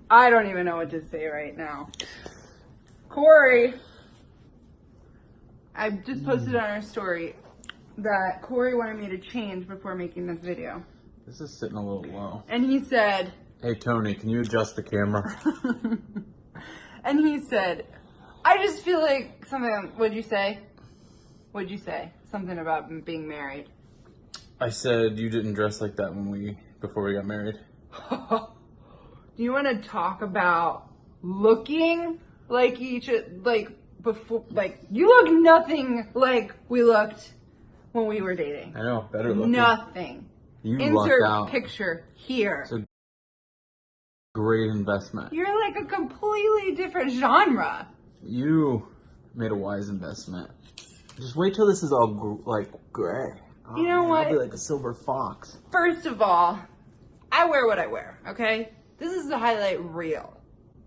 I don't even know what to say right now. Corey, I just posted on our story that Corey wanted me to change before making this video. This is sitting a little low. And he said... Hey, Tony, can you adjust the camera? And he said, I just feel like something... What'd you say? What'd you say? Something about being married. I said you didn't dress like that before we got married. Do you want to talk about looking like before, you look nothing like we looked when we were dating. I know, better looking. Nothing. You Insert lucked out. picture here. It's a great investment. You're like a completely different genre. You made a wise investment. Just wait till this is all gray. Oh, You know man, what? I'll be like a silver fox. First of all, I wear what I wear, okay? This is the highlight reel,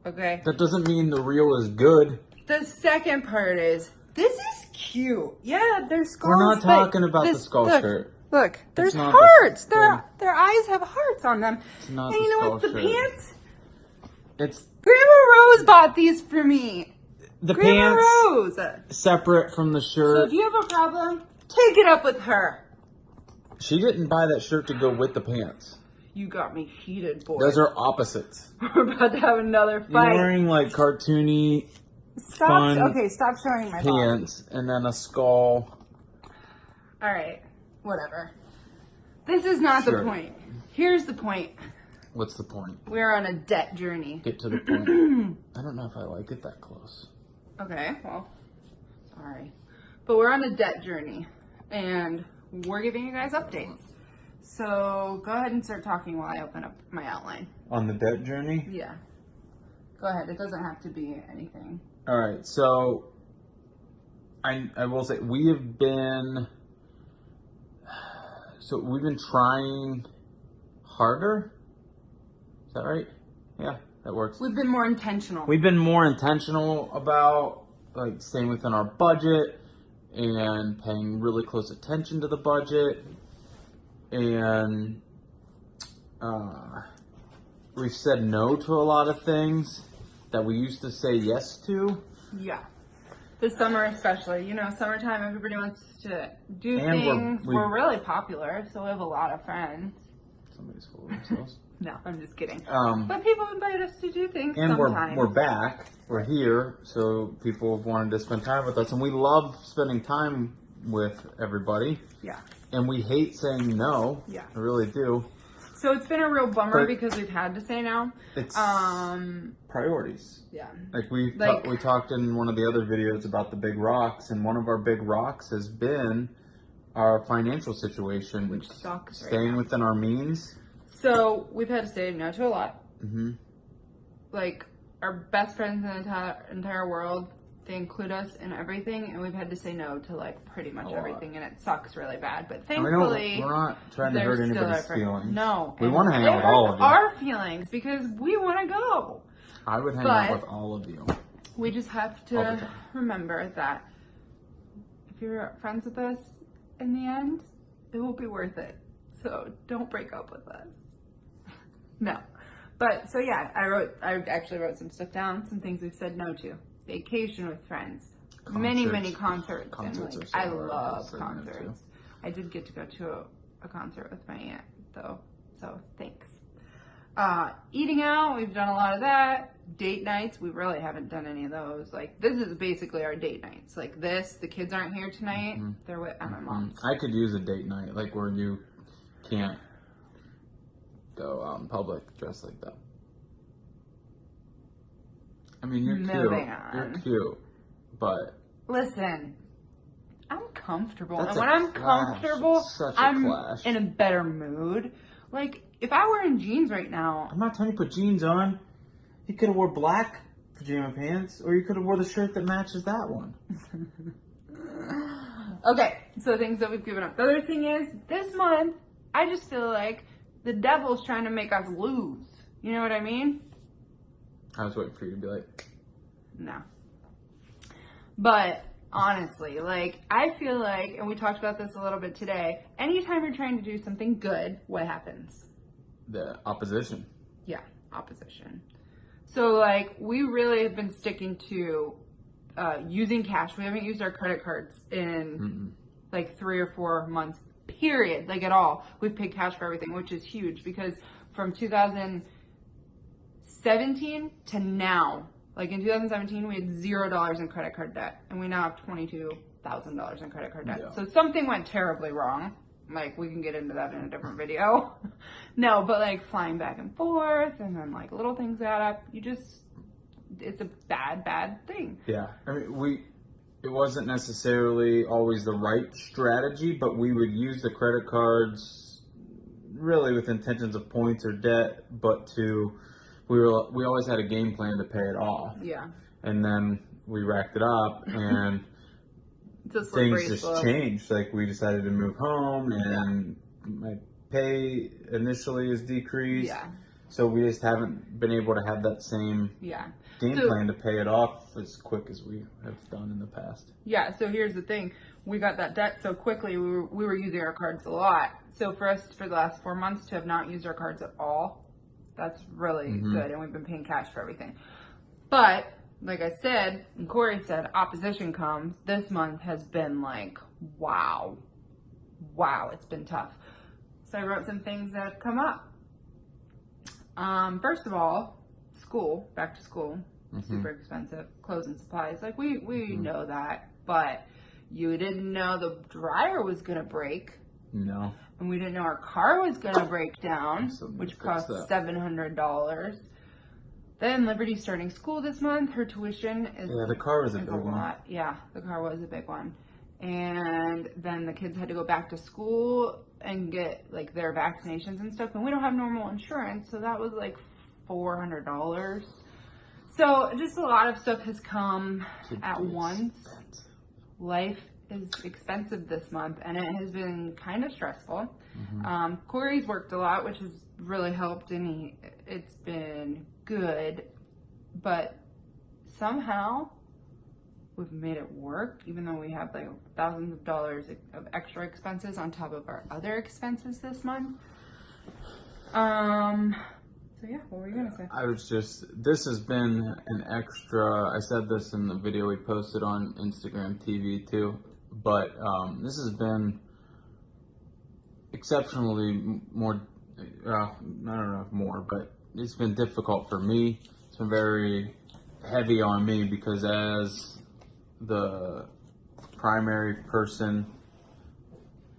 okay? That doesn't mean the reel is good. The second part is, this is cute. Yeah, there's skulls. We're not but talking about the skull look, shirt. Look, there's not the hearts. thing. Their eyes have hearts on them. It's not and the you know skull what? The shirt. pants? It's Grandma Rose bought these for me. the Grandma pants Rose. separate from the So shirt. if you have a problem, take it up with her. She didn't buy that shirt to go with the pants. You got me heated, boy. Those are opposites. We're about to have another You're fight. wearing like cartoony Stop. fun Okay, stop showing my body. pants and then a skull. All right, whatever. This is not the Sure. point. Here's the point. What's the point? We're on a debt journey. Get to the point. I don't know if I like it that close. Okay, well, sorry. But we're on a debt journey, and we're giving you guys updates. So go ahead and start talking while I open up my outline. On the debt journey? Yeah. Go ahead. It doesn't have to be anything. All right, so I will say we've been trying harder. Is that right? Yeah, that works. We've been more intentional. We've been more intentional about like staying within our budget and paying really close attention to the budget, and we've said no to a lot of things that we used to say yes to. Yeah. This summer especially. You know, summertime, everybody wants to do And things. we're- We're really popular, so we have a lot of friends. Somebody's full of themselves. No, I'm just kidding. Um, But people invite us to do things And sometimes. we're back. We're here, so people have wanted to spend time with us, and we love spending time with everybody. Yeah. And we hate saying no. Yeah. I really do. So it's been a real bummer But- because we've had to say no. It's Um, priorities. yeah. Like we talked in one of the other videos about the big rocks, and one of our big rocks has been our financial situation, Which sucks right staying now. within our means. So we've had to say no to a lot. Mm-hmm. Like our best friends in the entire world, they include us in everything, and we've had to say no to like pretty much A lot. everything, and it sucks really bad. But I mean, thankfully, we're not trying to they're hurt still anybody's our friends. feelings. No, We and want to hang it out with all hurts of you. our feelings because we want to go. I would hang But- out with all of you. We just have All the to time. remember that if you're friends with us in the end, it will be worth it. So don't break up with us. No. But so yeah, I actually wrote some stuff down, some things we've said no to. Vacation with friends. Many concerts. Concerts and are like so I hard to love say no to. concerts. I did get to go to a concert with my aunt though. So thanks. Eating out, we've done a lot of that. Date nights, we really haven't done any of those. Like, this is basically our date nights. Like this, the kids aren't here tonight. They're at my mom's. I could use a date night, like where you can't go out in public dressed like that. I mean, you're Moving cute. on. You're cute, but Listen, I'm comfortable. That's and when a I'm clash. comfortable, Such a I'm clash. in a better mood. Like, if I were in jeans right now, I'm not telling you to put jeans on. You could have wore black pajama pants, or you could have wore the shirt that matches that one. okay, so things that we've given up. The other thing is, this month, I just feel like the devil's trying to make us lose. You know what I mean? I was waiting for you to be like, No. But honestly, like, I feel like, and we talked about this a little bit today, anytime you're trying to do something good, what happens? the opposition. Yeah, opposition. So like we really have been sticking to using cash. We haven't used our credit cards in like 3 or 4 months, period, like at all. We've paid cash for everything, which is huge because from 2017 to now, like in 2017, we had $0 in credit card debt, and we now have $22,000 in credit card debt. Yeah. So something went terribly wrong. Like, we can get into that in a different video. No, but like flying back and forth, and then like little things add up. It's a bad thing. Yeah. I mean, it wasn't necessarily always the right strategy, but we would use the credit cards really with intentions of points or debt, but we always had a game plan to pay it off. Yeah. And then we racked it up, and It's a slippery things just slope. changed. Like, we decided to move home, and my pay initially is decreased. Yeah. So we just haven't been able to have that same Yeah. game plan to pay it off as quick as we have done in the past. Yeah, so here's the thing. We got that debt so quickly, we were using our cards a lot. So for us, for the last 4 months, to have not used our cards at all, that's really good. And we've been paying cash for everything. But, like I said, and Corey said, opposition comes. This month has been like, wow, it's been tough. So I wrote some things that come up. First of all, school, back to school, super expensive, clothes and supplies. Like we know that, but you didn't know the dryer was gonna break, No. and we didn't know our car was gonna break down, So which fix cost that. $700. Then Liberty's starting school this month. Her tuition is Yeah, the car was a is big a one. lot. Yeah, the car was a big one. And then the kids had to go back to school and get like their vaccinations and stuff. And we don't have normal insurance, so that was like $400. So just a lot of stuff has come at once. Life is expensive this month, and it has been kind of stressful. Corey's worked a lot, which has really helped, and it's been good. But somehow we've made it work, even though we have like thousands of dollars of extra expenses on top of our other expenses this month. So yeah, what were you gonna say? This has been an extra, I said this in the video we posted on Instagram TV too, but this has been exceptionally more, I don't know if more, but it's been difficult for me. It's been very heavy on me because as the primary person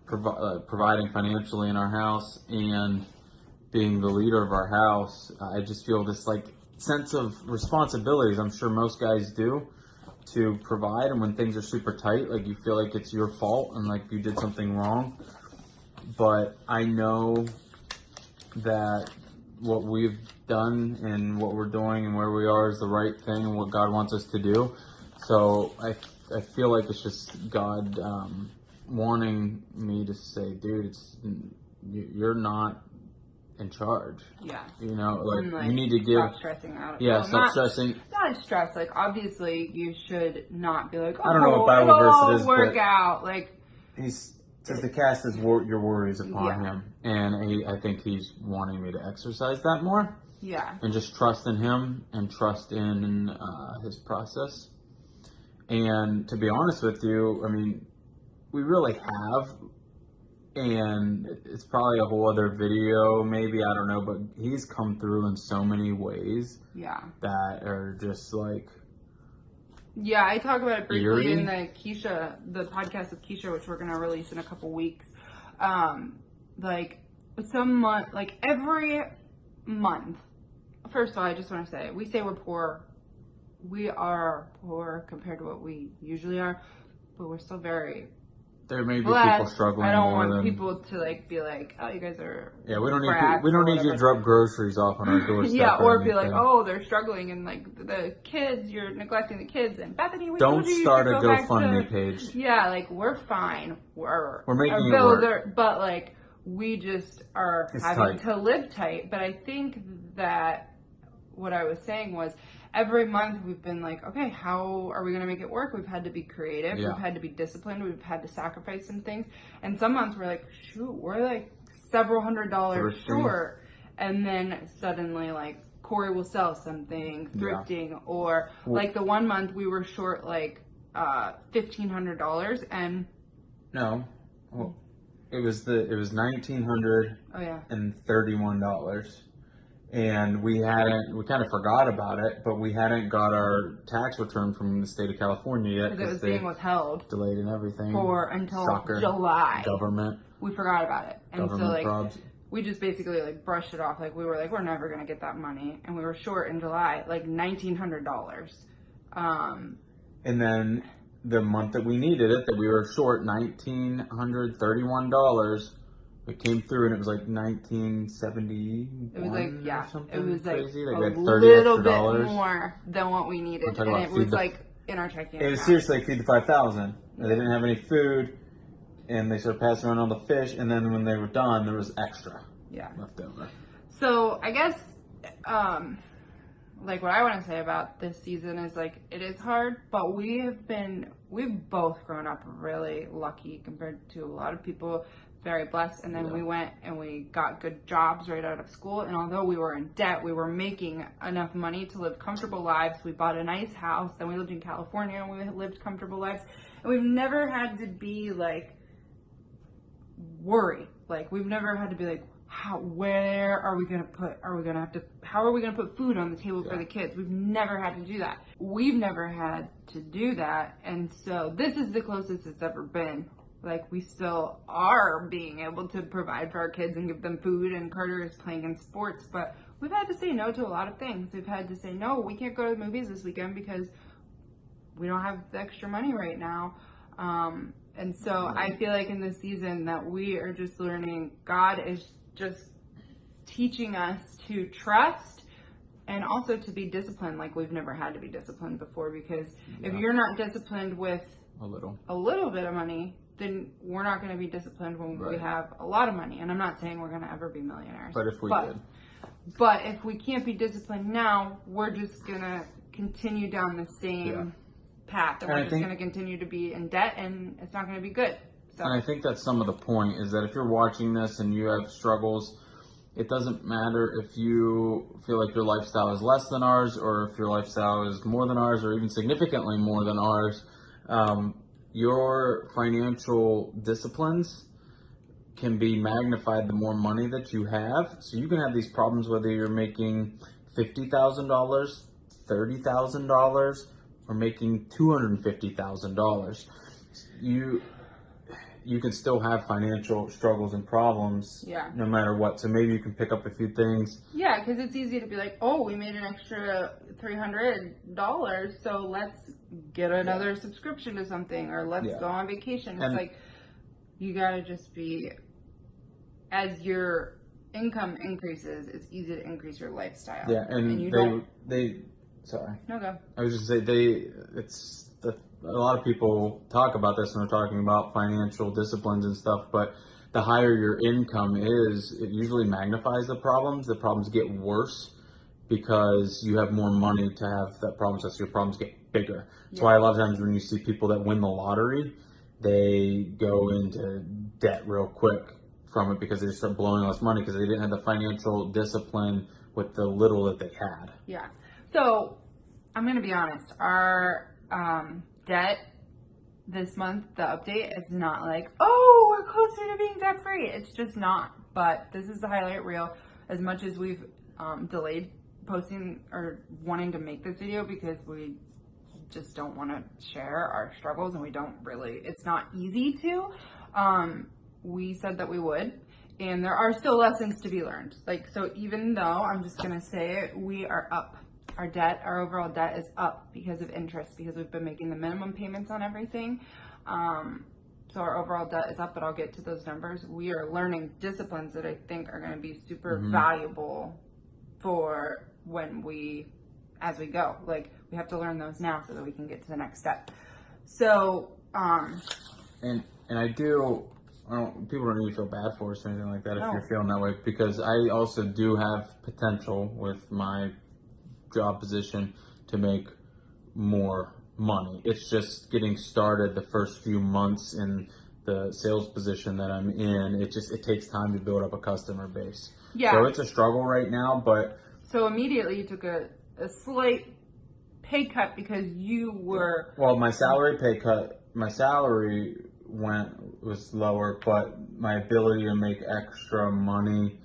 providing financially in our house and being the leader of our house, I just feel this like sense of responsibilities. I'm sure most guys do, to provide, and when things are super tight, like you feel like it's your fault and like you did something wrong. But I know that what we've done and what we're doing and where we are is the right thing and what God wants us to do. So I feel like it's just God wanting me to say, dude, you're not in charge. Yeah. You know, like, And, you need to give. Stop stressing out. Yeah, Well, stop stressing. Not stress. Like obviously, you should not be like, oh, I don't know what Bible it'll verse all it is, work but- out. Like He says to cast your worries upon Yeah. him, and I think he's wanting me to exercise that more yeah, and just trust in him and trust in his process. And to be honest with you, I mean, we really have, and it's probably a whole other video, maybe, I don't know, but he's come through in so many ways yeah. that are just like, Yeah, I talk about it briefly Eerie? in the podcast with Keisha, which we're gonna release in a couple weeks. Like every month. First of all, I just want to say, we say we're poor. We are poor compared to what we usually are, but we're still very there may be blessed. people struggling I don't more want than people to like be like, oh, you guys are yeah. We don't brats need or you to whatever. drop groceries off on our doorstep. Yeah, or be like, anything. oh, they're struggling, and like the kids, you're neglecting the kids. And Bethany, we Don't told you start you a should go back GoFundMe to- page. Yeah, like we're fine. We're making our it bills work. are, but like we just are It's having tight. to live tight. But I think that what I was saying was, every month we've been like, okay, how are we going to make it work? We've had to be creative. Yeah. We've had to be disciplined. We've had to sacrifice some things. And some months we're like, shoot, we're like several $100s Thrifting. short. And then suddenly like Corey will sell something, Yeah. thrifting, or like the one month we were short like $1,500 and No. Well, it was $1,931, oh yeah, and we kind of forgot about it, but we hadn't got our tax return from the state of California yet because it was they being withheld delayed and everything until Shocker. July. Government We forgot about it, and so government like probs. we just basically like brushed it off. Like we were like, we're never gonna get that money, and we were short in July like $1,900. And then the month that we needed it, that we were short $1,931, it came through and it was like 1970. It was like it was like crazy. a we had 30 little extra bit dollars. more than what we needed, talking and about it was feed the- like in our checking It was account. seriously like feed the 5,000. They didn't have any food, and they started passing around all the fish. And then when they were done, there was extra Yeah. left over. So I guess, like what I want to say about this season is like it is hard, but we've both grown up really lucky compared to a lot of people, very blessed. And then we went and we got good jobs right out of school. And although we were in debt, we were making enough money to live comfortable lives. We bought a nice house. Then we lived in California and we lived comfortable lives. And we've never had to be like worry. Like we've never had to be like, how are we gonna put food on the table for the kids? We've never had to do that. We've never had to do that, and so this is the closest it's ever been. Like we still are being able to provide for our kids and give them food, and Carter is playing in sports, but we've had to say no to a lot of things. We've had to say no, we can't go to the movies this weekend because we don't have the extra money right now. And so I feel like in this season that we are just learning, God is just teaching us to trust and also to be disciplined like we've never had to be disciplined before, because if you're not disciplined with a little bit of money, then we're not going to be disciplined when we have a lot of money. And I'm not saying we're going to ever be millionaires. But if we did. But if we can't be disciplined now, we're just going to continue down the same path. And we're just going to continue to be in debt, and it's not going to be good. So. And I think that's some of the point, is that if you're watching this and you have struggles, it doesn't matter if you feel like your lifestyle is less than ours, or if your lifestyle is more than ours, or even significantly more than ours. Your financial disciplines can be magnified the more money that you have. So you can have these problems whether you're making $50,000, $30,000, or making $250,000. You can still have financial struggles and problems no matter what. So maybe you can pick up a few things. Yeah, because it's easy to be like, oh, we made an extra $300, so let's get another subscription to something, or let's go on vacation. It's like, you got to just be, as your income increases, it's easy to increase your lifestyle. Yeah, and you sorry. No, go. I was just saying, a lot of people talk about this when they're talking about financial disciplines and stuff, but the higher your income is, it usually magnifies the problems. The problems get worse because you have more money to have that problem, so your problems get bigger. That's why a lot of times when you see people that win the lottery, they go into debt real quick from it because they just start blowing all this money because they didn't have the financial discipline with the little that they had. Yeah. So I'm going to be honest. Our debt this month, the update is not like, oh, we're closer to being debt free. It's just not. But this is the highlight reel. As much as we've delayed posting or wanting to make this video because we just don't want to share our struggles, and we don't really, it's not easy to. We said that we would, and there are still lessons to be learned. Like, so even though, I'm just going to say it, we are up. Our overall debt is up because of interest, because we've been making the minimum payments on everything. So our overall debt is up, but I'll get to those numbers. We are learning disciplines that I think are going to be super valuable for as we go. Like, we have to learn those now so that we can get to the next step. So, and people don't need to feel bad for us or anything like that if you're feeling that way, because I also do have potential with my job position to make more money. It's just getting started the first few months in the sales position that I'm in. It takes time to build up a customer base. Yeah. So it's a struggle right now, but So immediately you took a slight pay cut because you were. Well, my salary was lower, but my ability to make extra money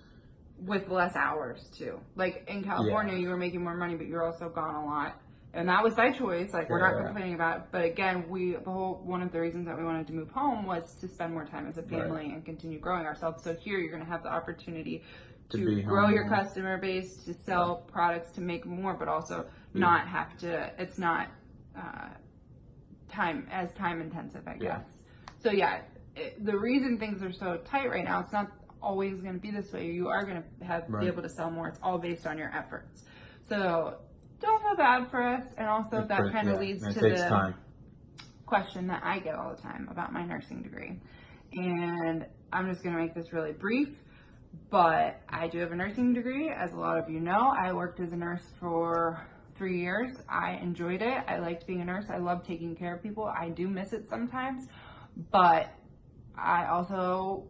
with less hours too. Like in California, you were making more money, but you're also gone a lot. And that was by choice. Like we're not complaining about it. But again, one of the reasons that we wanted to move home was to spend more time as a family and continue growing ourselves. So here you're going to have the opportunity to grow your customer base, to sell products, to make more, but also not have to, it's not time intensive, I guess. So the reason things are so tight right now, it's not always going to be this way. You are going to be able to sell more. It's all based on your efforts. So don't feel bad for us. And also that kind of leads to the question that I get all the time about my nursing degree. And I'm just going to make this really brief, but I do have a nursing degree. As a lot of you know, I worked as a nurse for 3 years. I enjoyed it. I liked being a nurse. I love taking care of people. I do miss it sometimes, but I also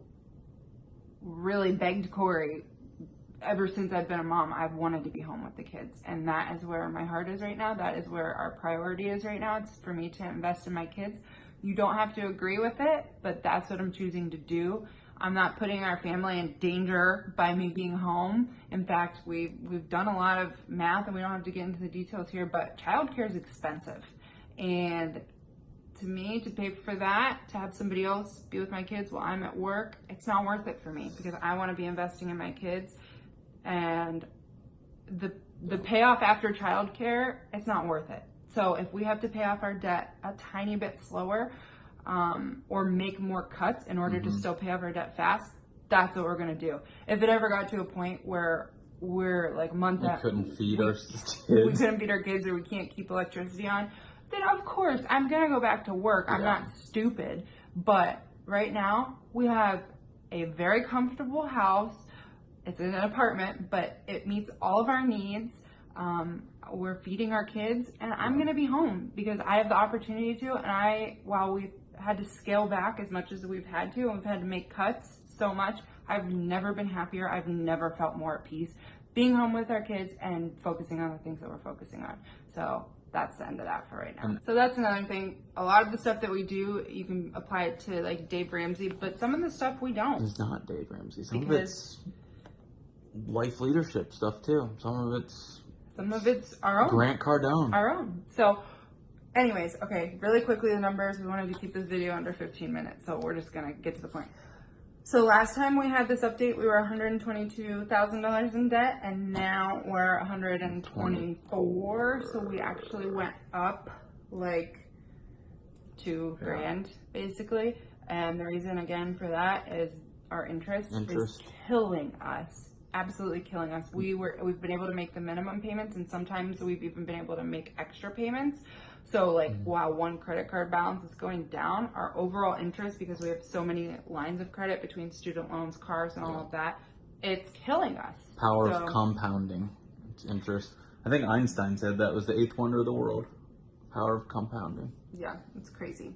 really begged Corey, ever since I've been a mom, I've wanted to be home with the kids. And that is where my heart is right now. That is where our priority is right now. It's for me to invest in my kids. You don't have to agree with it, but that's what I'm choosing to do. I'm not putting our family in danger by me being home. In fact, we've done a lot of math, and we don't have to get into the details here, but childcare is expensive. And to me, to pay for that, to have somebody else be with my kids while I'm at work, it's not worth it for me because I want to be investing in my kids. And the payoff after childcare, it's not worth it. So if we have to pay off our debt a tiny bit slower, or make more cuts in order to still pay off our debt fast, that's what we're gonna do. If it ever got to a point where we're like we couldn't feed our kids, we couldn't feed our kids, or we can't keep electricity on, then of course I'm gonna go back to work. I'm not stupid, but right now we have a very comfortable house. It's in an apartment, but it meets all of our needs. We're feeding our kids, and I'm going to be home because I have the opportunity to. And while we've had to scale back as much as we've had to, and we've had to make cuts so much, I've never been happier. I've never felt more at peace being home with our kids and focusing on the things that we're focusing on. So that's the end of that for right now. So that's another thing. A lot of the stuff that we do, you can apply it to like Dave Ramsey, but some of the stuff we don't. It's not Dave Ramsey. Some of it's life leadership stuff too. Some of it's our own. Grant Cardone. Our own. So anyways, okay, really quickly the numbers. We wanted to keep this video under 15 minutes, so we're just going to get to the point. So last time we had this update, we were $122,000 in debt, and now we're $124,000. So we actually went up like $2,000 basically. And the reason again for that is our interest is killing us. Absolutely killing us. We've been able to make the minimum payments, and sometimes we've even been able to make extra payments. So like while one credit card balance is going down, our overall interest, because we have so many lines of credit between student loans, cars, and all of that, it's killing us. Power of compounding. It's interest. I think Einstein said that was the 8th wonder of the world. Power of compounding. Yeah, it's crazy.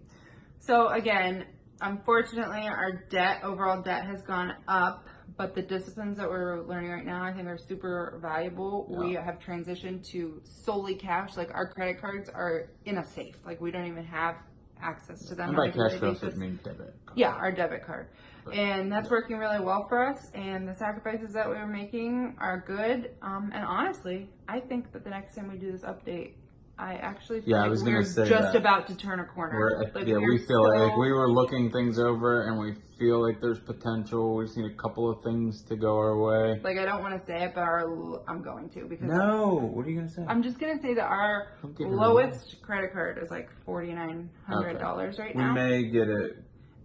So again, unfortunately, our overall debt has gone up, but the disciplines that we're learning right now, I think, are super valuable. Yeah. We have transitioned to solely cash. Like our credit cards are in a safe. Like we don't even have access to them. And by cash, we also mean debit card. Yeah, our debit card. And that's working really well for us. And the sacrifices that we were making are good. And honestly, I think that the next time we do this update, I actually feel like we're just about to turn a corner. We feel like we were looking things over, and we feel like there's potential. We've seen a couple of things to go our way. Like I don't want to say it, but I'm going to because what are you gonna say? I'm just gonna say that our lowest credit card is like $4,900 right now. We may get it,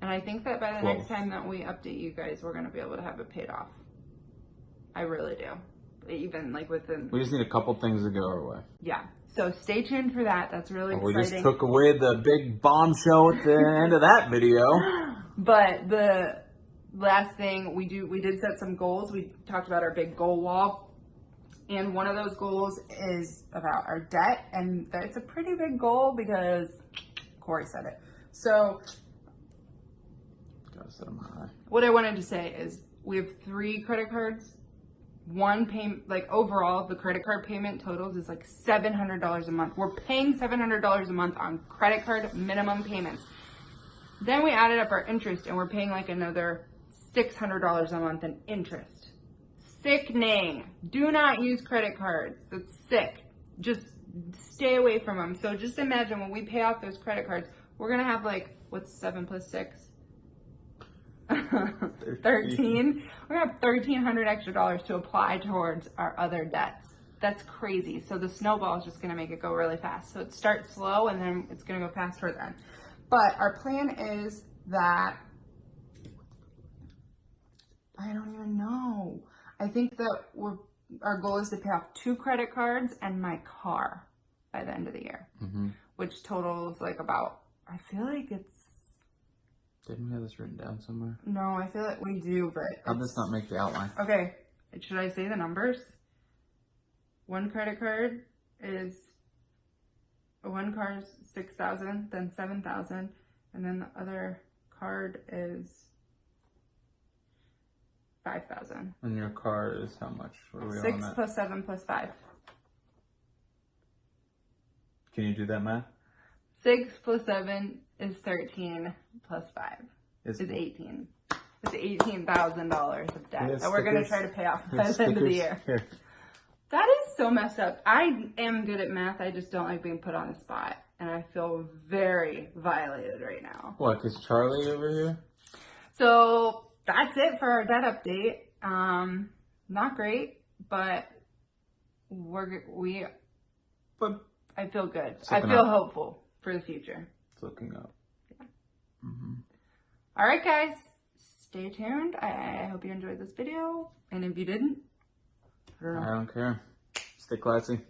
and I think that by the next time that we update you guys, we're gonna be able to have it paid off. I really do. Even like within. We just need a couple things to go our way. Yeah. So stay tuned for that. That's really exciting. We just took away the big bombshell at the end of that video. But the last thing we did set some goals. We talked about our big goal wall. And one of those goals is about our debt. And it's a pretty big goal because Corey said it. So gotta set them high. What I wanted to say is we have 3 credit cards. one payment, like overall, the credit card payment totals is like $700 a month. We're paying $700 a month on credit card minimum payments. Then we added up our interest and we're paying like another $600 a month in interest. Sickening. Do not use credit cards. That's sick. Just stay away from them. So just imagine when we pay off those credit cards, we're going to have like, what's 7 plus 6? 13. We're gonna have $1,300 extra to apply towards our other debts. That's crazy. So the snowball is just gonna make it go really fast. So it starts slow and then it's gonna go fast toward the end. But our plan is that I don't even know. I think that our goal is to pay off 2 credit cards and my car by the end of the year, which totals like about, I feel like it's. Didn't we have this written down somewhere? No, I feel like we do, but How'd this not make the outline? Okay, should I say the numbers? One credit card is $6,000, then $7,000, and then the other card is $5,000. And your car is how much? What are we 6 on that? plus 7 plus 5. Can you do that math? 6 plus 7 is 13 plus 5 is 18. It's $18,000 of debt that we're going to try to pay off by the end of the year. Here. That is so messed up. I am good at math. I just don't like being put on the spot. And I feel very violated right now. What, because Charlie over here? So that's it for our debt update. Not great, but but I feel good. I feel hopeful for the future. It's looking up. Yeah. All right, guys. Stay tuned. I hope you enjoyed this video. And if you didn't, I don't care. Stay classy.